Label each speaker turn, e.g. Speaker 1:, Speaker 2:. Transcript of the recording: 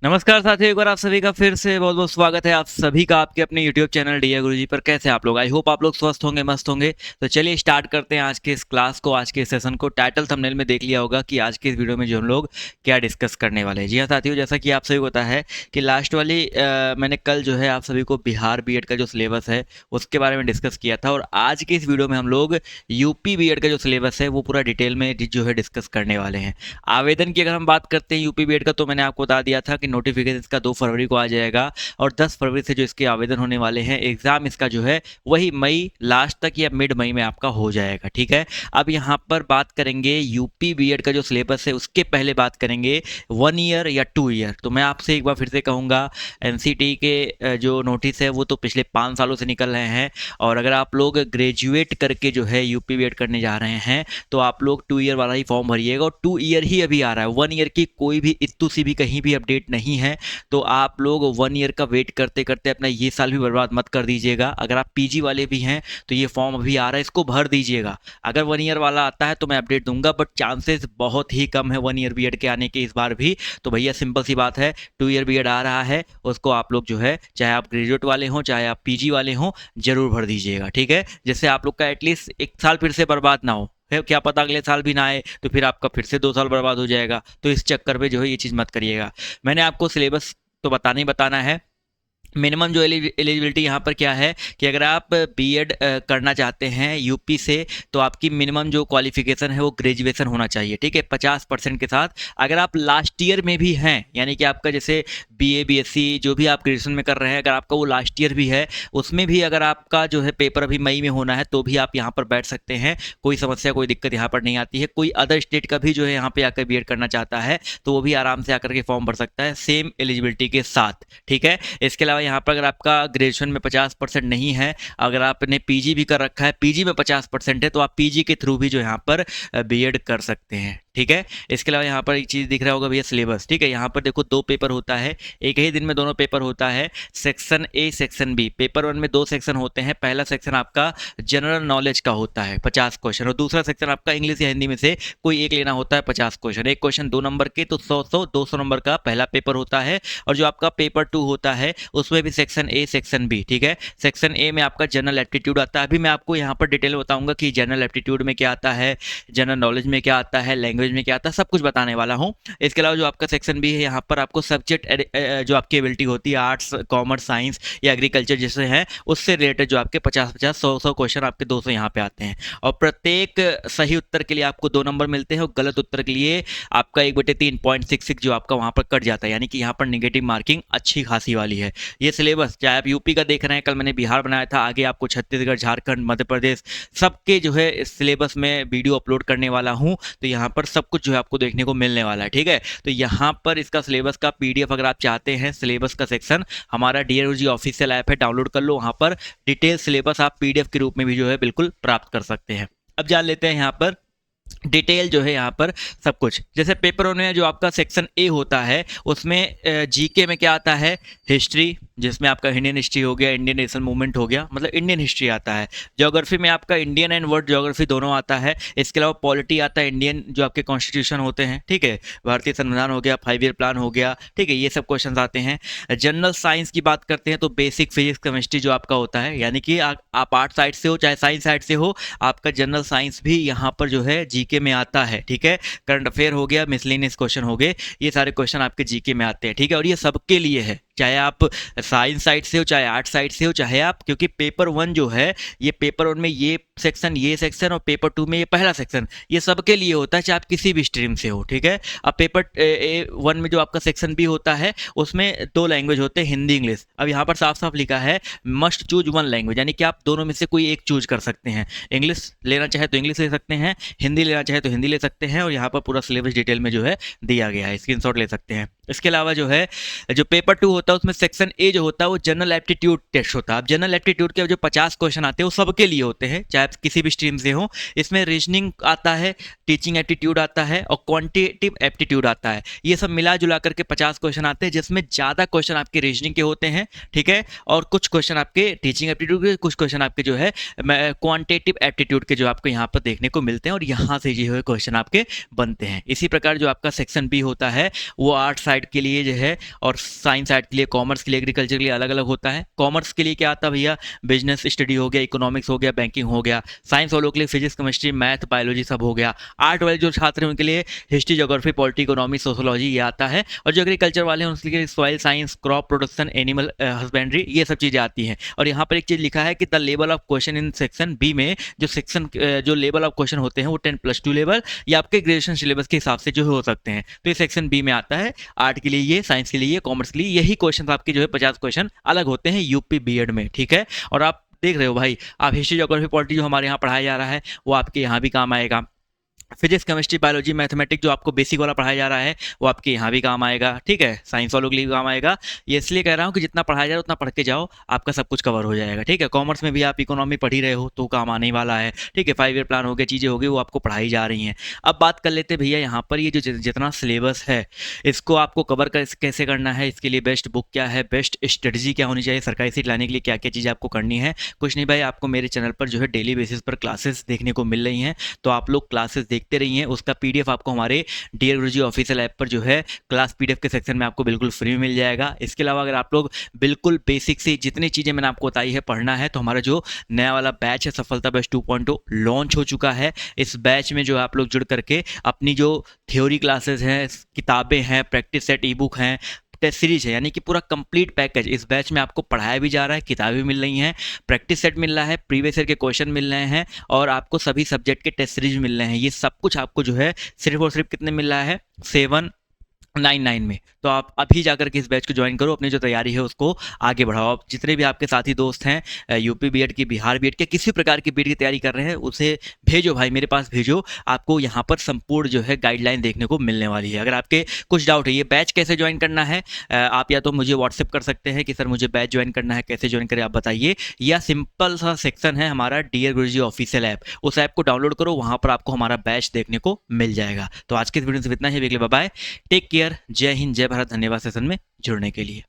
Speaker 1: नमस्कार साथियों, एक बार आप सभी का फिर से बहुत बहुत स्वागत है आप सभी का आपके अपने YouTube चैनल डी गुरुजी पर। कैसे आप लोग? आई होप आप लोग स्वस्थ होंगे, मस्त होंगे। तो चलिए स्टार्ट करते हैं आज के इस क्लास को, आज के इस सेशन को। टाइटल थंबनेल में देख लिया होगा कि आज के इस वीडियो में जो हम लोग क्या डिस्कस करने वाले हैं। जी हाँ साथियों, जैसा कि आप सभी को पता है कि लास्ट वाली मैंने कल जो है आप सभी को बिहार बीएड का जो सिलेबस है उसके बारे में डिस्कस किया था, और आज के इस वीडियो में हम लोग यूपी बीएड का जो सिलेबस है वो पूरा डिटेल में जो है डिस्कस करने वाले हैं। आवेदन की अगर हम बात करते हैं यूपी बीएड का, तो मैंने आपको बता दिया था कि नोटिफिकेशन इसका 2 फरवरी को आ जाएगा, और 10 फरवरी से जो इसके आवेदन होने वाले हैं, एग्जाम इसका जो है वही मई लास्ट तक या मिड मई में आपका हो जाएगा। ठीक है, अब यहाँ पर बात करेंगे यूपी बीएड का जो सिलेबस है उसके पहले बात करेंगे 1 ईयर या 2 ईयर। तो मैं आपसे एक बार फिर से कहूँगा, एनसीटी के जो नोटिस है वो तो पिछले 5 सालों से निकल रहे हैं, और अगर आप लोग ग्रेजुएट करके जो है यूपी बीएड करने जा रहे हैं तो आप लोग 2 ईयर वाला ही फॉर्म भरिएगा, और 2 ईयर ही अभी आ रहा है। 1 ईयर की कोई भी इत्तू सी भी कहीं भी अपडेट नहीं है, तो आप लोग 1 ईयर का वेट करते करते अपना ये साल भी बर्बाद मत कर दीजिएगा। अगर आप पीजी वाले भी हैं तो ये फॉर्म अभी आ रहा है, इसको भर दीजिएगा। अगर 1 ईयर वाला आता है तो मैं अपडेट दूंगा, बट चांसेस बहुत ही कम है 1 ईयर बीएड के आने के इस बार भी। तो भैया सिंपल सी बात है, 2 ईयर बीएड आ रहा है, उसको आप लोग जो है चाहे आप ग्रेजुएट वाले हों चाहे आप पीजी वाले हों जरूर भर दीजिएगा। ठीक है, जिससे आप लोग का एटलीस्ट 1 साल फिर से बर्बाद ना हो। क्या पता अगले साल भी ना आए तो फिर आपका फिर से 2 साल बर्बाद हो जाएगा। तो इस चक्कर में जो है ये चीज़ मत करिएगा। मैंने आपको सिलेबस तो बताना ही बताना है। मिनिमम जो एलिजिबिलिटी यहाँ पर क्या है कि अगर आप बीएड करना चाहते हैं यूपी से, तो आपकी मिनिमम जो क्वालिफिकेशन है वो ग्रेजुएशन होना चाहिए। ठीक है, 50% के साथ। अगर आप लास्ट ईयर में भी हैं, यानी कि आपका जैसे बीए बीएससी जो भी आप ग्रेजुएशन में कर रहे हैं, अगर आपका वो लास्ट ईयर भी है, उसमें भी अगर आपका जो है पेपर अभी मई में होना है तो भी आप यहाँ पर बैठ सकते हैं। कोई समस्या कोई दिक्कत यहाँ पर नहीं आती है। कोई अदर स्टेट का भी जो है यहाँ पे आकर बीएड करना चाहता है तो वो भी आराम से आकर के फॉर्म भर सकता है सेम एलिजिबिलिटी के साथ। ठीक है, इसके अलावा यहाँ पर अगर आपका ग्रेजुएशन में 50% नहीं है, अगर आपने पीजी भी कर रखा है, पीजी में 50% है, तो आप पीजी के थ्रू भी जो यहाँ पर बीएड कर सकते हैं। ठीक है, इसके अलावा यहाँ पर एक चीज़ दिख रहा होगा भैया, सिलेबस। ठीक है, यहाँ पर देखो 2 पेपर होता है, एक ही दिन में दोनों पेपर होता है। Section A section B. Paper 1 में 2 सेक्शन होते हैं। पहला सेक्शन आपका जनरल नॉलेज का होता है 50 क्वेश्चन, और दूसरा सेक्शन आपका इंग्लिश या हिंदी में से कोई एक लेना होता है 50 क्वेश्चन। एक क्वेश्चन 2 नंबर के, तो 100 200 नंबर का पहला पेपर होता है। और जो आपका पेपर 2 होता है उसमें भी सेक्शन ए सेक्शन बी। ठीक है, सेक्शन ए में आपका जनरल एप्टीट्यूड आता है। अभी मैं आपको यहाँ पर डिटेल बताऊंगा कि जनरल एप्टीट्यूड में क्या आता है, जनरल नॉलेज में क्या आता है, लैंग्वेज में क्या आता है, सब कुछ बताने वाला हूँ। इसके अलावा जो आपका सेक्शन बी है, यहाँ पर आपको सब्जेक्ट जो आपकी एबिलिटी होती है, आर्ट्स कॉमर्स साइंस या एग्रीकल्चर जैसे हैं, उससे रिलेटेड जो आपके 50-50 100-100 क्वेश्चन आपके 200 यहाँ पे आते हैं। और प्रत्येक सही उत्तर के लिए आपको 2 नंबर मिलते हैं, और गलत उत्तर के लिए आपका 1/3.66 जो आपका वहाँ पर कट जाता है, यानी कि यहाँ पर निगेटिव मार्किंग अच्छी खासी वाली है। ये सिलेबस चाहे आप यूपी का देख रहे हैं, कल मैंने बिहार बनाया था, आगे आपको छत्तीसगढ़ झारखंड मध्य प्रदेश सबके जो है इस सिलेबस में वीडियो अपलोड करने वाला हूँ। तो यहाँ पर सब कुछ जो है आपको देखने को मिलने वाला है। ठीक है, तो यहाँ पर इसका सिलेबस का पीडीएफ अगर आप चाहते हैं, सिलेबस का सेक्शन हमारा डीआरजी ऑफिशियल ऐप है, डाउनलोड कर लो। वहाँ पर डिटेल सिलेबस आप पीडीएफ के रूप में भी जो है बिल्कुल प्राप्त कर सकते हैं। अब जान लेते हैं यहाँ पर डिटेल जो है यहाँ पर सब कुछ। जैसे पेपर में जो आपका सेक्शन ए होता है उसमें जीके में क्या आता है, हिस्ट्री, जिसमें आपका इंडियन हिस्ट्री हो गया, इंडियन नेशनल मूवमेंट हो गया, मतलब इंडियन हिस्ट्री आता है। ज्योग्राफी में आपका इंडियन एंड वर्ल्ड ज्योग्राफी दोनों आता है। इसके अलावा पॉलिटी आता है, इंडियन जो आपके कॉन्स्टिट्यूशन होते हैं। ठीक है, भारतीय संविधान हो गया, 5 ईयर प्लान हो गया। ठीक है, ये सब क्वेश्चन आते हैं। जनरल साइंस की बात करते हैं तो बेसिक फिजिक्स केमिस्ट्री जो आपका होता है, यानी कि आप आर्ट साइड से हो चाहे साइंस साइड से हो, आपका जनरल साइंस भी यहाँ पर जो है जीके में आता है। ठीक है, करंट अफेयर हो गया, मिसलेनियस क्वेश्चन हो गए, ये सारे क्वेश्चन आपके जीके में आते हैं। ठीक है, और ये सबके लिए है, चाहे आप साइंस साइड से हो चाहे आर्ट साइड से हो, चाहे आप, क्योंकि पेपर 1 जो है, ये पेपर 1 में ये सेक्शन और पेपर 2 में ये पहला सेक्शन, ये सबके लिए होता है, चाहे आप किसी भी स्ट्रीम से हो। ठीक है, अब पेपर 1 में जो आपका सेक्शन बी होता है उसमें 2 लैंग्वेज होते हैं, हिंदी इंग्लिश। अब यहाँ पर साफ साफ लिखा है मस्ट चूज 1 लैंग्वेज, यानी कि आप दोनों में से कोई एक चूज कर सकते हैं। इंग्लिश लेना चाहे तो इंग्लिश ले सकते हैं, हिंदी लेना चाहे तो हिंदी ले सकते हैं, और यहाँ पर पूरा सिलेबस डिटेल में जो है दिया गया है, स्क्रीनशॉट ले सकते हैं। इसके अलावा जो है जो पेपर 2 होता है उसमें सेक्शन ए जो होता है वो जनरल एप्टीट्यूड टेस्ट होता है। अब जनरल एप्टीट्यूड के जो 50 क्वेश्चन आते हैं वो सबके लिए होते हैं, चाहे आप किसी भी स्ट्रीम से हो। इसमें रीजनिंग आता है, टीचिंग एप्टीट्यूड आता है, और क्वांटिटेटिव एप्टीट्यूड आता है। ये सब मिला जुला करके 50 क्वेश्चन आते हैं, जिसमें ज़्यादा क्वेश्चन आपके रीजनिंग के होते हैं। ठीक है, और कुछ क्वेश्चन आपके टीचिंग एप्टीट्यूड के, कुछ क्वेश्चन आपके जो है क्वांटिटेटिव एप्टीट्यूड के जो आपको यहाँ पर देखने को मिलते हैं, और यहाँ से जो है क्वेश्चन आपके बनते हैं। इसी प्रकार जो आपका सेक्शन बी होता है वो आर्ट साइड साइड के लिए जो है और साइंस साइड के लिए, कॉमर्स के लिए, एग्रीकल्चर के लिए अलग अलग होता है। कॉमर्स के लिए क्या आता है भैया, बिजनेस स्टडी हो गया, इकोनॉमिक्स हो गया, बैंकिंग हो गया। साइंस वालों के लिए फिजिक्स, केमिस्ट्री, मैथ, बायोलॉजी सब हो गया। आर्ट वाले जो छात्र हैं उनके लिए history, geography, polity, economy, sociology ये आता है। और जो एग्रीकल्चर वाले हैं उसके लिए soil science, crop production, animal husbandry ये सब चीज़ें आती हैं। और यहाँ पर एक चीज़ लिखा है कि the level of question in section B में जो लेवल ऑफ क्वेश्चन होते हैं वो 10+2 लेवल या आपके ग्रेजुएशन सिलेबस के हिसाब से जो हो सकते हैं। तो ये सेक्शन बी में आता है। आर्ट के लिए ये, साइंस के लिए ये, कॉमर्स के लिए यही क्वेश्चन आपके जो है 50 क्वेश्चन अलग होते हैं यूपी बीएड में, ठीक है। और आप देख रहे हो भाई, आप हिस्ट्री, ज्योग्राफी, पॉलिटी जो हमारे यहाँ पढ़ाया जा रहा है वो आपके यहाँ भी काम आएगा। फिजिक्स, केमिस्ट्री, बायोलॉजी, मैथमेटिक्स जो आपको बेसिक वाला पढ़ाया जा रहा है वो आपके यहाँ भी काम आएगा, ठीक है। साइंस वालों के लिए भी काम आएगा। ये इसलिए कह रहा हूँ कि जितना पढ़ाया जा रहा है उतना पढ़ के जाओ, आपका सब कुछ कवर हो जाएगा, ठीक है। कॉमर्स में भी आप इकोनॉमी पढ़ ही रहे हो तो काम आने वाला है, ठीक है। 5 ईयर प्लान हो गया, चीज़ें हो गई, वो आपको पढ़ाई जा रही हैं। अब बात कर लेते भैया यहाँ पर ये जो जितना सिलेबस है इसको आपको कवर कैसे करना है, इसके लिए बेस्ट बुक क्या है, बेस्ट स्ट्रेटजी क्या होनी चाहिए, सरकारी सीट लाने के लिए क्या क्या चीज़ें आपको करनी है। कुछ नहीं भाई, आपको मेरे चैनल पर जो है डेली बेसिस पर क्लासेस देखने को मिल रही हैं, तो आप लोग क्लासेस देखते रहिए। उसका पीडीएफ आपको हमारे डियर गुरुजी ऑफिशियल ऐप पर जो है क्लास पीडीएफ के सेक्शन में आपको बिल्कुल फ्री में मिल जाएगा। इसके अलावा अगर आप लोग बिल्कुल बेसिक से जितनी चीज़ें मैंने आपको बताई है पढ़ना है, तो हमारा जो नया वाला बैच है सफलता बैच 2.0 लॉन्च हो चुका है। इस बैच में जो आप लोग जुड़ करके अपनी जो थ्योरी क्लासेस हैं, किताबें हैं, प्रैक्टिस सेट, ई बुक हैं, टेस्ट सीरीज है, यानी कि पूरा कंप्लीट पैकेज इस बैच में आपको पढ़ाया भी जा रहा है, किताबें भी मिल रही हैं, प्रैक्टिस सेट मिल रहा है, प्रीवियस ईयर के क्वेश्चन मिल रहे हैं और आपको सभी सब्जेक्ट के टेस्ट सीरीज मिल रहे हैं। ये सब कुछ आपको जो है सिर्फ और सिर्फ कितने मिल रहा है, 799 में। तो आप अभी जाकर के इस बैच को ज्वाइन करो, अपनी जो तैयारी है उसको आगे बढ़ाओ। आप जितने भी आपके साथी दोस्त हैं यूपी बीएड की, बिहार बीएड के, किसी प्रकार की बीएड की तैयारी कर रहे हैं उसे भेजो भाई, मेरे पास भेजो। आपको यहाँ पर संपूर्ण जो है गाइडलाइन देखने को मिलने वाली है। अगर आपके कुछ डाउट है ये बैच कैसे ज्वाइन करना है, आप या तो मुझे व्हाट्सएप कर सकते हैं कि सर मुझे बैच ज्वाइन करना है, कैसे ज्वाइन करें आप बताइए, या सिंपल सा सेक्शन है हमारा डियर गुरुजी ऑफिशियल ऐप, उस ऐप को डाउनलोड करो, वहाँ पर आपको हमारा बैच देखने को मिल जाएगा। तो आज के इस वीडियो से इतना ही, बाय बाय, टेक केयर, जय हिंद, जय भारत, धन्यवाद सेशन में जुड़ने के लिए।